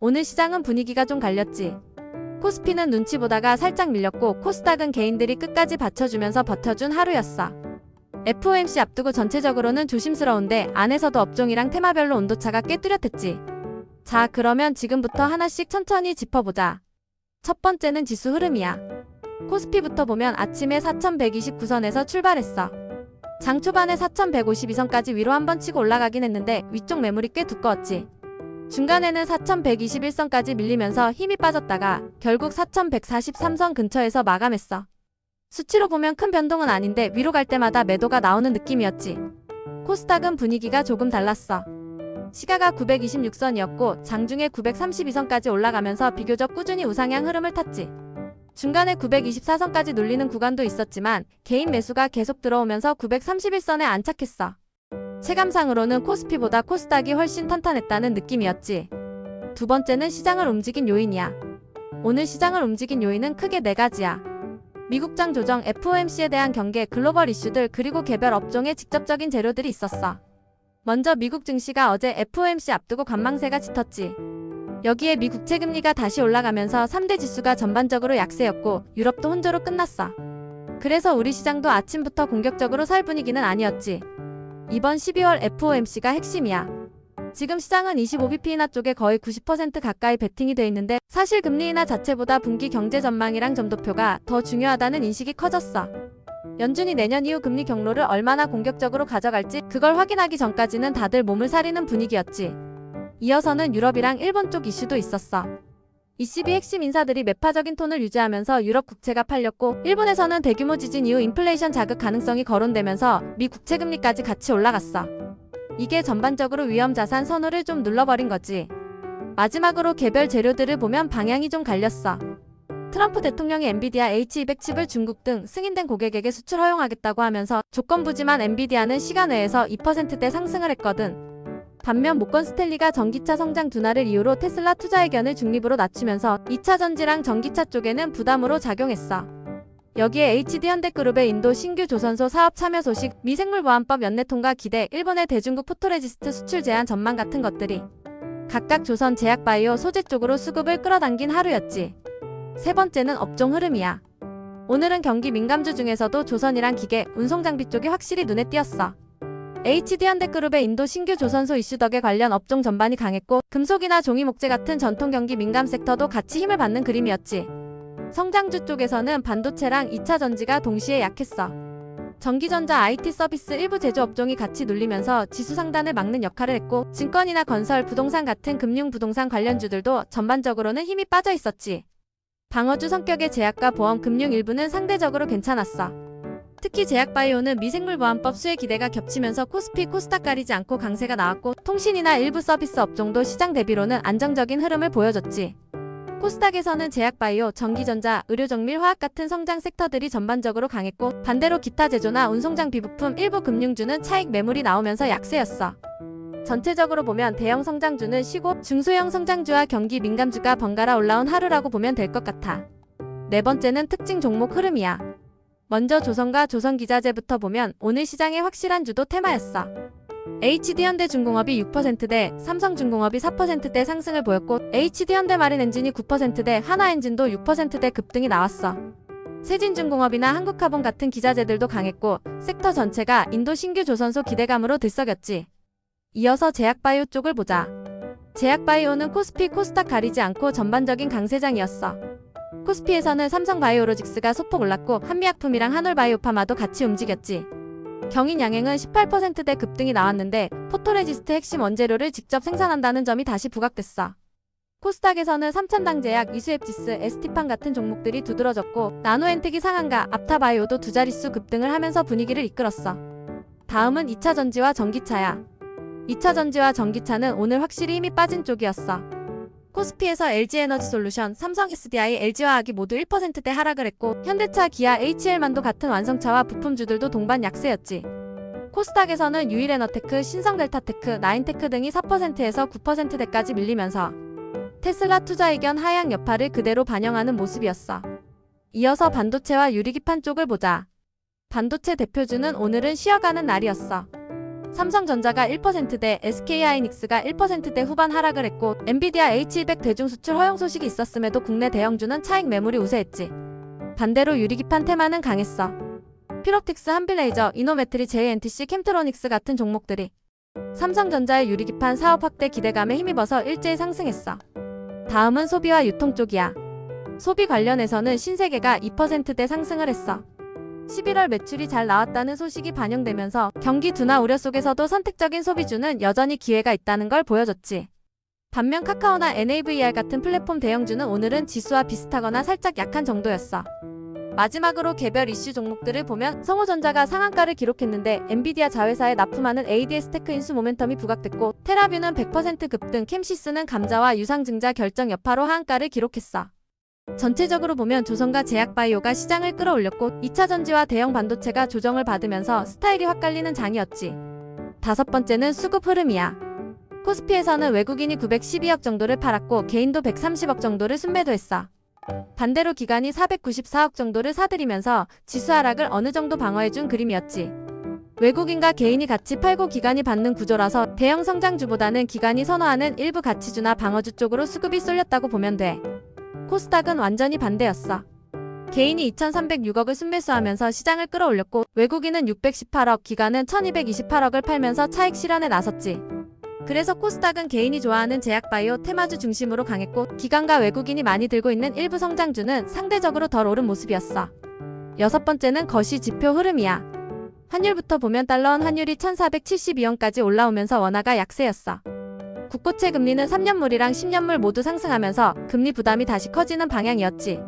오늘 시장은 분위기가 좀 갈렸지. 코스피는 눈치 보다가 살짝 밀렸고 코스닥은 개인들이 끝까지 받쳐주면서 버텨준 하루였어. FOMC 앞두고 전체적으로는 조심스러운데 안에서도 업종이랑 테마별로 온도차가 꽤 뚜렷했지. 자, 그러면 지금부터 하나씩 천천히 짚어보자. 첫 번째는 지수 흐름이야. 코스피부터 보면 아침에 4129선에서 출발했어. 장 초반에 4152선까지 위로 한번 치고 올라가긴 했는데 위쪽 매물이 꽤 두꺼웠지. 중간에는 4121선까지 밀리면서 힘이 빠졌다가 결국 4143선 근처에서 마감했어. 수치로 보면 큰 변동은 아닌데 위로 갈 때마다 매도가 나오는 느낌이었지. 코스닥은 분위기가 조금 달랐어. 시가가 926선이었고 장중에 932선까지 올라가면서 비교적 꾸준히 우상향 흐름을 탔지. 중간에 924선까지 눌리는 구간도 있었지만 개인 매수가 계속 들어오면서 931선에 안착했어. 체감상으로는 코스피보다 코스닥이 훨씬 탄탄했다는 느낌이었지. 두 번째는 시장을 움직인 요인이야. 오늘 시장을 움직인 요인은 크게 네 가지야. 미국장 조정, FOMC에 대한 경계, 글로벌 이슈들, 그리고 개별 업종의 직접적인 재료들이 있었어. 먼저 미국 증시가 어제 FOMC 앞두고 관망세가 짙었지. 여기에 미 국채금리가 다시 올라가면서 3대 지수가 전반적으로 약세였고 유럽도 혼조로 끝났어. 그래서 우리 시장도 아침부터 공격적으로 살 분위기는 아니었지. 이번 12월 FOMC가 핵심이야. 지금 시장은 25bp 인하 쪽에 거의 90% 가까이 베팅이 돼 있는데 사실 금리 인하 자체보다 분기 경제 전망이랑 점도표가 더 중요하다는 인식이 커졌어. 연준이 내년 이후 금리 경로를 얼마나 공격적으로 가져갈지 그걸 확인하기 전까지는 다들 몸을 사리는 분위기였지. 이어서는 유럽이랑 일본 쪽 이슈도 있었어. ECB 핵심 인사들이 매파적인 톤을 유지하면서 유럽 국채가 팔렸고 일본에서는 대규모 지진 이후 인플레이션 자극 가능성이 거론되면서 미 국채금리까지 같이 올라갔어. 이게 전반적으로 위험자산 선호를 좀 눌러버린 거지. 마지막으로 개별 재료들을 보면 방향이 좀 갈렸어. 트럼프 대통령이 엔비디아 H200 칩을 중국 등 승인된 고객에게 수출 허용하겠다고 하면서 조건부지만 엔비디아는 시간 외에서 2%대 상승을 했거든. 반면 모건 스탠리가 전기차 성장 둔화를 이유로 테슬라 투자 의견을 중립으로 낮추면서 2차 전지랑 전기차 쪽에는 부담으로 작용했어. 여기에 HD현대그룹의 인도 신규 조선소 사업 참여 소식, 미생물보안법 연내 통과 기대, 일본의 대중국 포토레지스트 수출 제한 전망 같은 것들이 각각 조선, 제약바이오, 소재 쪽으로 수급을 끌어당긴 하루였지. 세 번째는 업종 흐름이야. 오늘은 경기 민감주 중에서도 조선이랑 기계, 운송장비 쪽이 확실히 눈에 띄었어. HD현대그룹의 인도 신규 조선소 이슈 덕에 관련 업종 전반이 강했고 금속이나 종이목재 같은 전통 경기 민감 섹터도 같이 힘을 받는 그림이었지. 성장주 쪽에서는 반도체랑 2차 전지가 동시에 약했어. 전기전자, IT 서비스, 일부 제조업종이 같이 눌리면서 지수 상단을 막는 역할을 했고 증권이나 건설, 부동산 같은 금융부동산 관련주들도 전반적으로는 힘이 빠져 있었지. 방어주 성격의 제약과 보험, 금융 일부는 상대적으로 괜찮았어. 특히 제약바이오는 미생물보안법 수혜 기대가 겹치면서 코스피, 코스닥 가리지 않고 강세가 나왔고 통신이나 일부 서비스 업종도 시장 대비로는 안정적인 흐름을 보여줬지. 코스닥에서는 제약바이오, 전기전자, 의료정밀, 화학 같은 성장 섹터들이 전반적으로 강했고 반대로 기타 제조나 운송장비 부품, 일부 금융주는 차익 매물이 나오면서 약세였어. 전체적으로 보면 대형 성장주는 쉬고 중소형 성장주와 경기 민감주가 번갈아 올라온 하루라고 보면 될 것 같아. 네 번째는 특징 종목 흐름이야. 먼저 조선과 조선기자재부터 보면 오늘 시장의 확실한 주도 테마였어. HD현대중공업이 6%대, 삼성중공업이 4%대 상승을 보였고 HD현대마린엔진이 9%대, 하나엔진도 6%대 급등이 나왔어. 세진중공업이나 한국카본 같은 기자재들도 강했고 섹터 전체가 인도 신규 조선소 기대감으로 들썩였지. 이어서 제약바이오 쪽을 보자. 제약바이오는 코스피, 코스닥 가리지 않고 전반적인 강세장이었어. 코스피에서는 삼성바이오로직스가 소폭 올랐고 한미약품이랑 한올바이오파마도 같이 움직였지. 경인양행은 18%대 급등이 나왔는데 포토레지스트 핵심 원재료를 직접 생산한다는 점이 다시 부각됐어. 코스닥에서는 삼천당제약, 이수앱지스, ST판 같은 종목들이 두드러졌고 나노엔텍이 상한가, 앞타바이오도 두 자릿수 급등을 하면서 분위기를 이끌었어. 다음은 2차 전지와 전기차야. 2차 전지와 전기차는 오늘 확실히 힘이 빠진 쪽이었어. 코스피에서 LG에너지솔루션, 삼성 SDI, LG화학이 모두 1%대 하락을 했고 현대차, 기아, HL만도 같은 완성차와 부품주들도 동반 약세였지. 코스닥에서는 유일에너테크, 신성델타테크, 나인테크 등이 4%에서 9%대까지 밀리면서 테슬라 투자 의견 하향 여파를 그대로 반영하는 모습이었어. 이어서 반도체와 유리기판 쪽을 보자. 반도체 대표주는 오늘은 쉬어가는 날이었어. 삼성전자가 1%대, SK하이닉스가 1%대 후반 하락을 했고 엔비디아 H200 대중 수출 허용 소식이 있었음에도 국내 대형주는 차익 매물이 우세했지. 반대로 유리기판 테마는 강했어. 피롭틱스, 한빌레이저, 이노메트리, JNTC, 캠트로닉스 같은 종목들이 삼성전자의 유리기판 사업 확대 기대감에 힘입어서 일제히 상승했어. 다음은 소비와 유통 쪽이야. 소비 관련해서는 신세계가 2%대 상승을 했어. 11월 매출이 잘 나왔다는 소식이 반영되면서 경기 둔화 우려 속에서도 선택적인 소비주는 여전히 기회가 있다는 걸 보여줬지. 반면 카카오나 NAVR 같은 플랫폼 대형주는 오늘은 지수와 비슷하거나 살짝 약한 정도였어. 마지막으로 개별 이슈 종목들을 보면 성우전자가 상한가를 기록했는데 엔비디아 자회사에 납품하는 ADS-테크 인수 모멘텀이 부각됐고 테라뷰는 100% 급등, 캠시스는 감자와 유상증자 결정 여파로 하한가를 기록했어. 전체적으로 보면 조선과 제약바이오가 시장을 끌어올렸고 2차전지와 대형 반도체가 조정을 받으면서 스타일이 확 갈리는 장이었지. 다섯 번째는 수급 흐름이야. 코스피에서는 외국인이 912억 정도를 팔았고 개인도 130억 정도를 순매도했어. 반대로 기관이 494억 정도를 사들이면서 지수 하락을 어느 정도 방어해준 그림이었지. 외국인과 개인이 같이 팔고 기관이 받는 구조라서 대형 성장주보다는 기관이 선호하는 일부 가치주나 방어주 쪽으로 수급이 쏠렸다고 보면 돼. 코스닥은 완전히 반대였어. 개인이 2,306억을 순매수하면서 시장을 끌어올렸고 외국인은 618억, 기관은 1,228억을 팔면서 차익 실현에 나섰지. 그래서 코스닥은 개인이 좋아하는 제약바이오, 테마주 중심으로 강했고 기관과 외국인이 많이 들고 있는 일부 성장주는 상대적으로 덜 오른 모습이었어. 여섯 번째는 거시지표 흐름이야. 환율부터 보면 달러원 환율이 1,472원까지 올라오면서 원화가 약세였어. 국고채 금리는 3년물이랑 10년물 모두 상승하면서 금리 부담이 다시 커지는 방향이었지.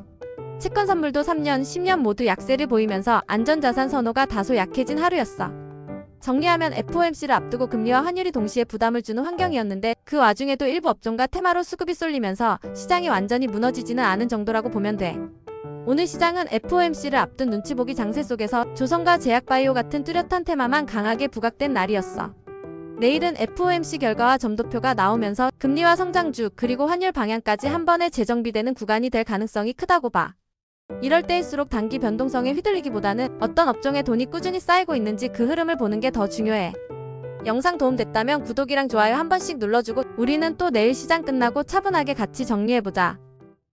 채권 선물도 3년, 10년 모두 약세를 보이면서 안전자산 선호가 다소 약해진 하루였어. 정리하면 FOMC를 앞두고 금리와 환율이 동시에 부담을 주는 환경이었는데 그 와중에도 일부 업종과 테마로 수급이 쏠리면서 시장이 완전히 무너지지는 않은 정도라고 보면 돼. 오늘 시장은 FOMC를 앞둔 눈치보기 장세 속에서 조선과 제약바이오 같은 뚜렷한 테마만 강하게 부각된 날이었어. 내일은 FOMC 결과와 점도표가 나오면서 금리와 성장주 그리고 환율 방향까지 한 번에 재정비되는 구간이 될 가능성이 크다고 봐. 이럴 때일수록 단기 변동성에 휘둘리기보다는 어떤 업종에 돈이 꾸준히 쌓이고 있는지 그 흐름을 보는 게 더 중요해. 영상 도움됐다면 구독이랑 좋아요 한 번씩 눌러주고 우리는 또 내일 시장 끝나고 차분하게 같이 정리해보자.